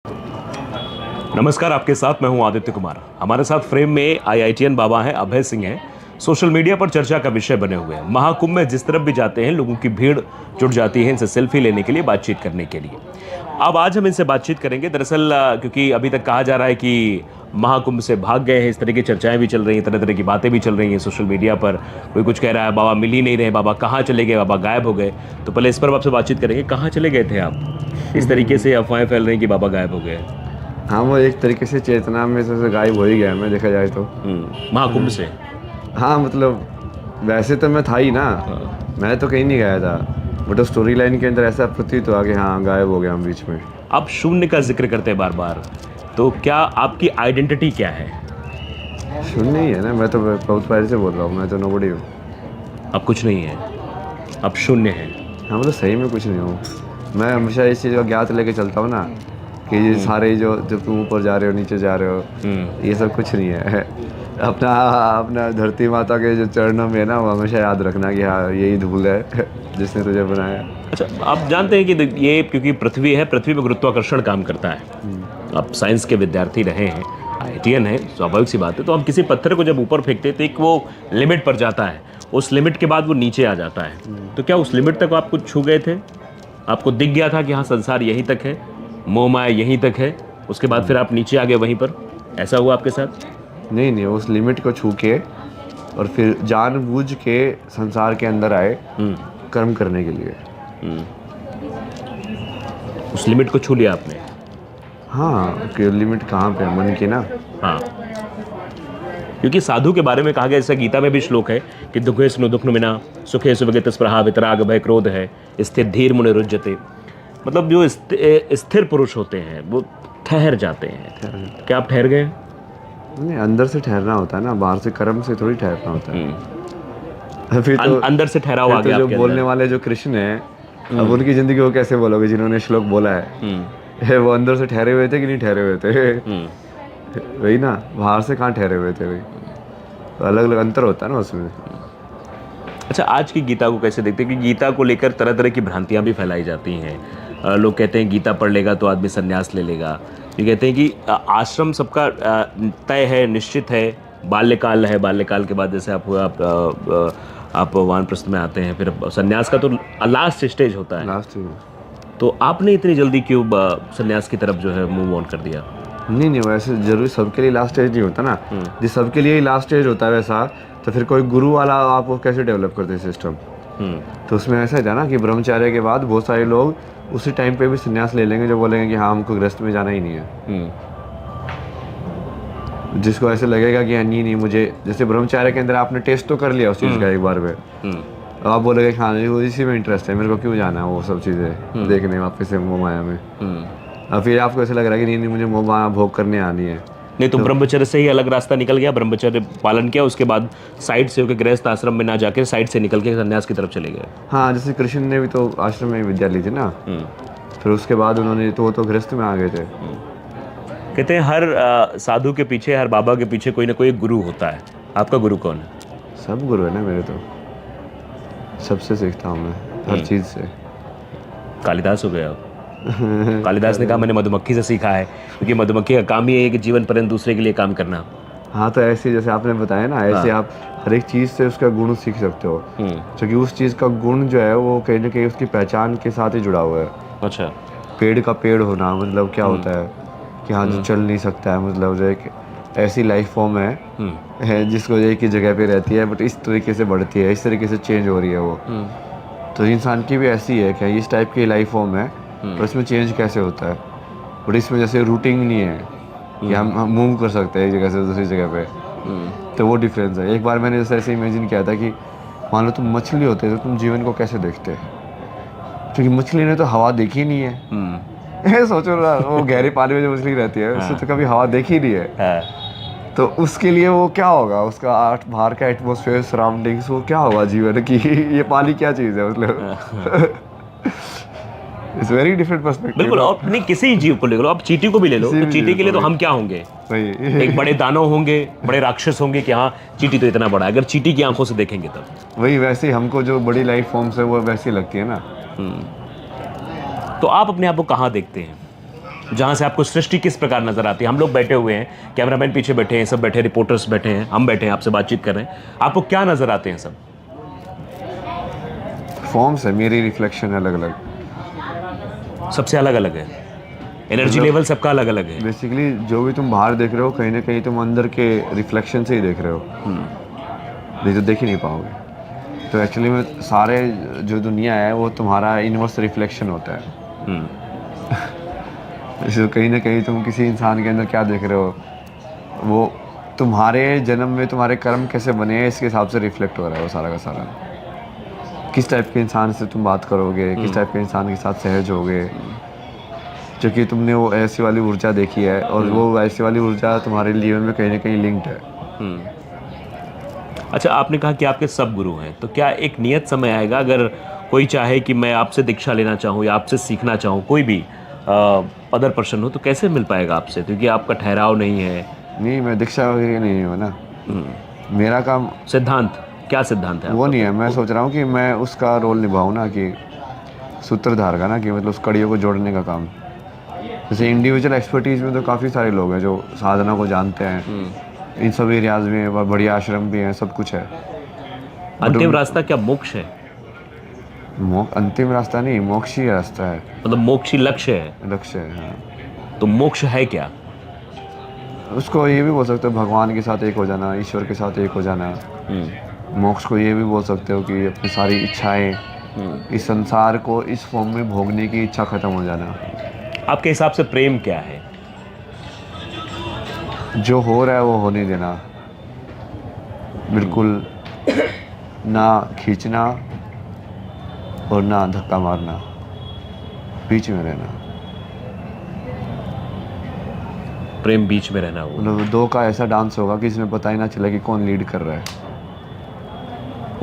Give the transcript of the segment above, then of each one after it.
नमस्कार, आपके साथ मैं हूं आदित्य कुमार। हमारे साथ फ्रेम में आईआईटीएन बाबा हैं, अभय सिंह हैं। सोशल मीडिया पर चर्चा का विषय बने हुए हैं। महाकुंभ में जिस तरफ भी जाते हैं लोगों की भीड़ जुट जाती है इनसे सेल्फी लेने के लिए, बातचीत करने के लिए। अब आज हम इनसे बातचीत करेंगे। दरअसल क्योंकि अभी तक कहा जा रहा है कि महाकुंभ से भाग गए हैं, इस तरह की चर्चाएं भी चल रही हैं, तरह तरह की बातें भी चल रही हैं सोशल मीडिया पर। कोई कुछ कह रहा है बाबा मिल ही नहीं रहे, बाबा कहाँ चले गए, बाबा गायब हो गए। तो पहले इस पर आपसे बातचीत करेंगे, कहाँ चले गए थे आप? इस तरीके से अफवाहें फैल रही हैं कि बाबा गायब हो गए। हाँ, वो एक तरीके से चेतना में से गायब हो ही गया मैं, देखा जाए तो। महाकुंभ से। हाँ, मतलब वैसे तो मैं था ही ना। मैं तो कहीं नहीं गया था, बट उस स्टोरी लाइन के अंदर ऐसा प्रतीत हुआ कि हाँ गायब हो गया हम बीच में। आप शून्य का जिक्र करते हैं बार बार, तो क्या आपकी आइडेंटिटी क्या है? शून्य ही है ना, मैं तो बहुत पहले से बोल रहा हूँ, मैं तो नोबडी हूँ। आप कुछ नहीं है, आप शून्य हैं। हाँ, मतलब सही में कुछ नहीं हूँ। मैं हमेशा इस चीज़ का ज्ञात लेके चलता हूँ ना कि ये सारे जो जब तुम ऊपर जा रहे हो नीचे जा रहे हो, ये सब कुछ नहीं है। अपना अपना धरती माता के जो चरणों में है ना, वो हमेशा याद रखना कि हाँ यही धूल है जिसने तुझे बनाया। अच्छा, आप जानते हैं कि ये क्योंकि पृथ्वी है, पृथ्वी में गुरुत्वाकर्षण काम करता है। आप साइंस के विद्यार्थी रहे हैं, आईआईटीएन है, स्वाभाविक सी बात है। तो हम किसी पत्थर को जब ऊपर फेंकते हैं तो एक वो लिमिट पर जाता है, उस लिमिट के बाद वो नीचे आ जाता है। तो क्या उस लिमिट तक आप कुछ छू गए थे? आपको दिख गया था कि हाँ संसार यहीं तक है, मोह माया यहीं तक है, उसके बाद फिर आप नीचे आ गए वहीं पर? ऐसा हुआ आपके साथ? नहीं नहीं, उस लिमिट को छू के और फिर जानबूझ के संसार के अंदर आए कर्म करने के लिए। उस लिमिट को छू लिया आपने? हाँ, कि लिमिट कहाँ पे है, मन की ना। हाँ, क्योंकि साधु के बारे में कहा गया, जैसा गीता में भी श्लोक है कि दुखे स्नु दुख मिना सुखे सुभगे स्पृहा वितराग भय क्रोध है स्थिर धीर मुनि रुज्यते। मतलब जो स्थिर पुरुष होते हैं वो ठहर जाते हैं। क्या आप ठहर गए? नहीं, अंदर से ठहरना होता है ना, बाहर से कर्म से थोड़ी ठहरना होता है। फिर तो अंदर से ठहराव आ फिर गया तो आपके जो बोलने अंदर। वाले जो कृष्ण है, अब उनकी जिंदगी वो कैसे बोलोगे जिन्होंने श्लोक बोला है। वो अंदर से ठहरे हुए थे कि नहीं ठहरे हुए थे? वही ना, बाहर से कहाँ ठहरे हुए थे वही। तो अलग अलग अंतर होता है ना उसमें। अच्छा, आज की गीता को कैसे देखते हैं कि गीता को लेकर तरह तरह की भ्रांतियां भी फैलाई जाती हैं। लोग कहते हैं गीता पढ़ लेगा तो आदमी संन्यास ले लेगा। ये कहते हैं कि आश्रम सबका तय है, निश्चित है, बाल्यकाल है, बाल्यकाल के बाद जैसे आप हुआ आप वानप्रस्थ में आते हैं, फिर संन्यास का तो लास्ट स्टेज होता है। लास्ट में तो आपने इतनी जल्दी क्यों संन्यास की तरफ जो है मूव ऑन कर दिया? नहीं नहीं, वैसे जरूरी सबके लिए लास्ट स्टेज नहीं होता ना। जिस सबके लिए लास्ट स्टेज होता है वैसा, तो फिर कोई गुरु वाला आप वो कैसे डेवलप करते हैं सिस्टम? तो उसमें ऐसा है ना कि ब्रह्मचार्य के बाद बहुत सारे लोग उसी टाइम पे भी संन्यास ले लेंगे, जो बोलेंगे कि हाँ हमको गृहस्थ में जाना ही नहीं है। जिसको ऐसे लगेगा कि हाँ नहीं नहीं, मुझे जैसे ब्रह्मचार्य के अंदर आपने टेस्ट तो कर लिया उस चीज़ का एक बार में, अब आप बोलोगे हाँ वो इसी में इंटरेस्ट है, मेरे को क्यों जाना है वो सब चीज़ें देखने वापस से मोह माया में। और फिर आपको ऐसा लग रहा है कि नहीं नहीं, मुझे मोह माया भोग करने आनी है। नहीं तो ब्रह्मचर्य से ही अलग रास्ता निकल गया, ब्रह्मचर्य पालन किया, उसके बाद साइड से होकर गृहस्थ आश्रम में ना जाकर साइड से निकल के संन्यास की तरफ चले गए। हाँ, जैसे कृष्ण ने भी तो आश्रम में विद्या ली थी ना। फिर उसके बाद उन्होंने तो वो तो गृहस्थ में आ गए थे। कहते हैं हर साधु के पीछे, हर बाबा के पीछे कोई ना कोई गुरु होता है। आपका गुरु कौन है? सब गुरु है ना मेरे तो, सबसे सीखता हूँ मैं हर चीज़ से। कालिदास हो गए आप। कालिदास ने कहा मैंने मधुमक्खी से सीखा है, क्योंकि मधुमक्खी का काम ही है कि जीवन पर्यंत दूसरे के लिए काम करना। हाँ, तो ऐसे जैसे आपने बताया ना, ऐसे आप हर एक चीज़ से उसका गुण सीख सकते हो, क्योंकि उस चीज़ का गुण जो है वो कहीं ना कहीं उसकी पहचान के साथ ही जुड़ा हुआ है। अच्छा, पेड़ का पेड़ होना मतलब क्या होता है कि हाँ जो चल नहीं सकता है, मतलब जो एक ऐसी लाइफ फॉर्म है जिसको एक ही जगह पे रहती है बट इस तरीके से बढ़ती है, इस तरीके से चेंज हो रही है वो। तो इंसान की भी ऐसी है कि इस टाइप की लाइफ फॉर्म है, तो इसमें चेंज कैसे होता है। बट इसमें जैसे रूटिंग नहीं है कि हम मूव कर सकते हैं एक जगह से दूसरी जगह पे, तो वो डिफरेंस है। एक बार मैंने जैसे ऐसे इमेजिन किया था कि मान लो तुम मछली होते तो तुम जीवन को कैसे देखते, क्योंकि मछली ने तो हवा देखी नहीं है। सोचो ना, वो गहरे पानी में जो मछली रहती है उससे तो कभी हवा देखी नहीं है। तो उसके लिए वो क्या होगा, उसका बाहर का एटमॉस्फेयर, सराउंडिंग्स, वो क्या होगा जीवन की। ये पानी क्या चीज़ है, मतलब इट्स वेरी डिफरेंट पर्सपेक्टिव। बिल्कुल। और नहीं, किसी जीव को ले लो, आप चींटी को भी ले लो, तो चींटी के लिए तो हम क्या होंगे? एक बड़े दानव होंगे, बड़े राक्षस होंगे कि हाँ चींटी तो इतना बड़ा है, अगर चींटी की आंखों से देखेंगे तब। वही, वैसे ही हमको जो बड़ी लाइफ फॉर्म्स है वो वैसी लगती है ना। तो आप अपने आप को कहाँ देखते हैं? जहाँ से आपको सृष्टि किस प्रकार नजर आती है? हम लोग बैठे हुए हैं, कैमरामैन पीछे बैठे हैं, सब बैठे, रिपोर्टर्स बैठे हैं, हम बैठे हैं, आपसे बातचीत कर रहे हैं, आपको क्या नजर आते हैं सब? फॉर्म्स है, मेरी रिफ्लेक्शन अलग अलग। सबसे अलग अलग है, एनर्जी लेवल सबका अलग अलग है। बेसिकली जो भी तुम बाहर देख रहे हो, कहीं ना कहीं तुम अंदर के रिफ्लेक्शन से ही देख रहे हो, नहीं तो देख ही नहीं पाओगे। तो एक्चुअली में सारे जो दुनिया है वो तुम्हारा इनवर्स रिफ्लेक्शन होता है। जैसे कहीं ना कहीं तुम किसी इंसान के अंदर क्या देख रहे हो, वो तुम्हारे जन्म में तुम्हारे कर्म कैसे बने हैं इसके हिसाब से रिफ्लेक्ट हो रहा है वो सारा का सारा। किस टाइप के इंसान से तुम बात करोगे, किस टाइप के इंसान के साथ सहज होगे, क्योंकि तुमने वो ऐसी वाली ऊर्जा देखी है और वो ऐसी वाली ऊर्जा तुम्हारे जीवन में कहीं ना कहीं लिंक्ड है। अच्छा, आपने कहा कि आपके सब गुरु हैं, तो क्या एक नियत समय आएगा अगर कोई चाहे कि मैं आपसे दीक्षा लेना चाहूँ या आपसे सीखना चाहूँ, कोई भी अदर पर्सन हो, तो कैसे मिल पाएगा आपसे? क्योंकि आपका ठहराव नहीं है। नहीं, मैं दीक्षा वगैरह नहीं हूँ ना। मेरा काम सिद्धांत, क्या सिद्धांत है वो आपका? नहीं है। मैं सोच रहा हूँ कि मैं उसका रोल निभाऊँ ना, कि सूत्रधार का ना, कि मतलब उस कड़ियों को जोड़ने का काम। जैसे इंडिविजुअल एक्सपर्टीज़ में तो काफ़ी सारे लोग हैं जो साधना को जानते हैं, इन सभी रियाज में बढ़िया आश्रम भी हैं, सब कुछ है। अंतिम रास्ता क्या मोक्ष है? अंतिम रास्ता नहीं, मोक्ष ही रास्ता है, मतलब मोक्ष ही लक्ष्य है? लक्ष्य है। हाँ, तो मोक्ष है क्या? उसको ये भी बोल सकते हो भगवान के साथ एक हो जाना, ईश्वर के साथ एक हो जाना। मोक्ष को ये भी बोल सकते हो कि अपनी सारी इच्छाएं, इस संसार को इस फॉर्म में भोगने की इच्छा खत्म हो जाना। आपके हिसाब से प्रेम क्या है? जो हो रहा है वो होने देना, बिल्कुल ना खींचना और ना धक्का मारना, बीच में रहना। प्रेम बीच में रहना होगा। मतलब दो का ऐसा डांस होगा कि इसमें पता ही ना चले कि कौन लीड कर रहा है।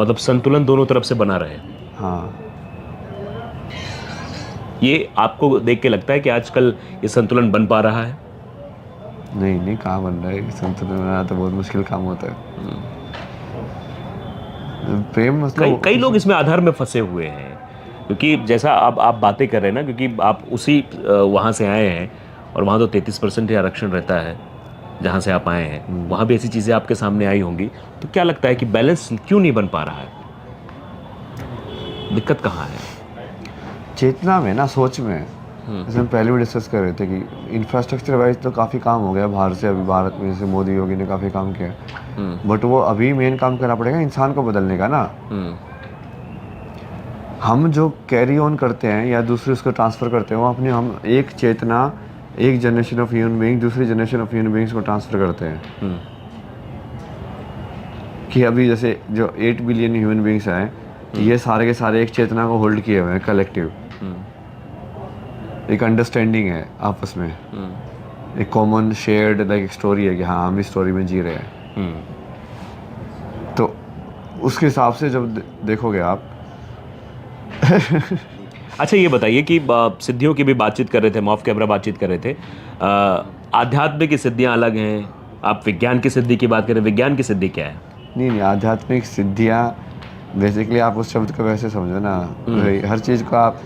मतलब संतुलन दोनों तरफ से बना रहे। हाँ, ये आपको देख के लगता है कि आजकल ये संतुलन बन पा रहा है? नहीं कहाँ बन रहा है, संतुलन बनाना तो बहुत मुश्किल काम होता है। प्रेम मतलब कई लोग इसमें आधार में फंसे हुए हैं, क्योंकि जैसा आप बातें कर रहे हैं ना, क्योंकि आप उसी वहाँ से आए हैं और वहाँ तो 33% ही आरक्षण रहता है जहाँ से आप आए हैं, वहाँ भी ऐसी चीज़ें आपके सामने आई होंगी। तो क्या लगता है कि बैलेंस क्यों नहीं बन पा रहा है? दिक्कत कहाँ है? चेतना में ना, सोच में। जैसे हम पहले भी डिस्कस कर रहे थे कि इंफ्रास्ट्रक्चर वाइज तो काफ़ी काम हो गया बाहर से, अभी भारत में जैसे मोदी योगी ने काफ़ी काम किया, बट वो अभी मेन काम करना पड़ेगा इंसान को बदलने का ना। हम जो कैरी ऑन करते हैं या दूसरे उसको ट्रांसफ़र करते हैं, वो अपने हम एक चेतना, एक जनरेशन ऑफ ह्यूमन बीइंग दूसरी जनरेशन ऑफ ह्यूमन बीइंग्स को ट्रांसफ़र करते हैं। कि अभी जैसे जो 8 बिलियन ह्यूमन बीइंग्स हैं, ये सारे के सारे एक चेतना को होल्ड किए हुए हैं, कलेक्टिव। एक अंडरस्टैंडिंग है आपस में, एक कॉमन शेयर्ड लाइक स्टोरी है कि हाँ हम इस स्टोरी में जी रहे हैं। तो उसके हिसाब से जब देखोगे आप अच्छा, ये बताइए कि सिद्धियों की भी बातचीत कर रहे थे, हम ऑफ कैमरा बातचीत कर रहे थे। आध्यात्मिक की सिद्धियाँ अलग हैं, आप विज्ञान की सिद्धि की बात करें, विज्ञान की सिद्धि क्या है? नहीं, आध्यात्मिक सिद्धियाँ बेसिकली आप उस शब्द को वैसे समझो ना, हर चीज़ को आप,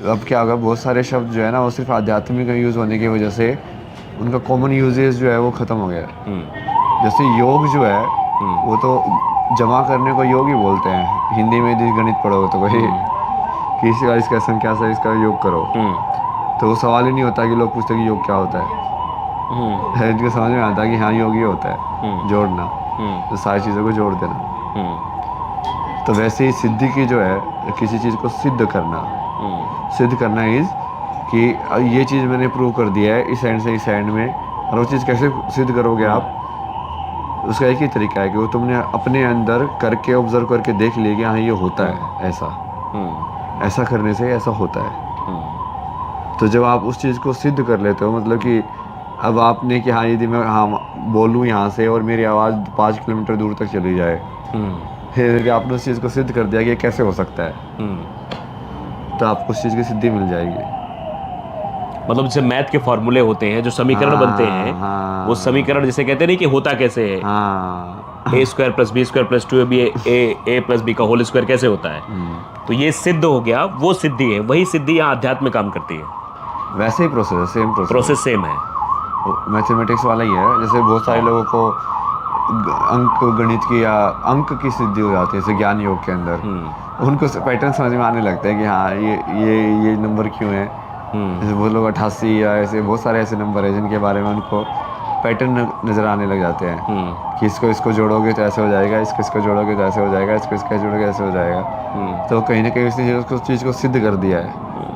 अब क्या होगा, बहुत सारे शब्द जो है ना वो सिर्फ आध्यात्मिक का यूज़ होने की वजह से उनका कॉमन यूजेज जो है वो ख़त्म हो गया है। जैसे योग जो है वो तो जमा करने को योग ही बोलते हैं, हिंदी में यदि गणित पढ़ोगे तो कोई कि इसका संख्या से इसका योग करो, तो वो सवाल ही नहीं होता कि लोग पूछते कि योग क्या होता है। इनको समझ में आता है कि हाँ योग ही होता है, जोड़ना, तो सारी चीज़ों को जोड़ देना। तो वैसे ही सिद्धि की जो है किसी चीज़ को सिद्ध करना इज़ कि ये चीज़ मैंने प्रूव कर दिया है इस एंड से इस एंड में, और वो चीज़ कैसे सिद्ध करोगे आप, उसका एक ही तरीका है कि वो तुमने अपने अंदर करके ऑब्जर्व करके देख लिया कि हाँ ये होता है, ऐसा करने से ऐसा होता है। तो जब आप उस चीज़ को सिद्ध कर लेते हो, मतलब कि अब आपने कि हाँ यदि मैं बोलूँ यहाँ से और मेरी आवाज़ 5 किलोमीटर दूर तक चली जाए, फिर आपने उस चीज़ को सिद्ध कर दिया कि ये कैसे हो सकता है, तो आपको उस चीज़ की सिद्धि मिल जाएगी। मतलब जैसे मैथ के फॉर्मूले होते हैं, जो समीकरण बनते हैं, वो समीकरण जैसे कहते नहीं कि होता कैसे है, a square plus B square plus 2ab a plus B का होल स्क्वायर कैसे होता है, तो ये सिद्ध हो गया, वो सिद्धि है। वही सिद्धि यहाँ अध्यात्म में काम करती है। वैसे ही प्रोसेस है, सेम प्रोसेस प्रोसेस सेम है। मैथमेटिक्स वाला ही है। जैसे बहुत सारे लोगों को अंक गणित की या अंक की सिद्धि हो जाती है, जैसे ज्ञान योग के अंदर उनको पैटर्न समझ में आने लगता है कि हाँ ये नंबर क्यों है। जैसे वो लोग 88 या ऐसे बहुत सारे ऐसे नंबर है जिनके बारे में उनको पैटर्न नज़र आने लग जाते हैं कि इसको जोड़ोगे तो ऐसे हो जाएगा, इसको जोड़ोगे तो ऐसे हो जाएगा, इसको जोड़ोगे ऐसे हो जाएगा। तो कहीं ना कहीं उसने उस चीज़ को सिद्ध कर दिया है।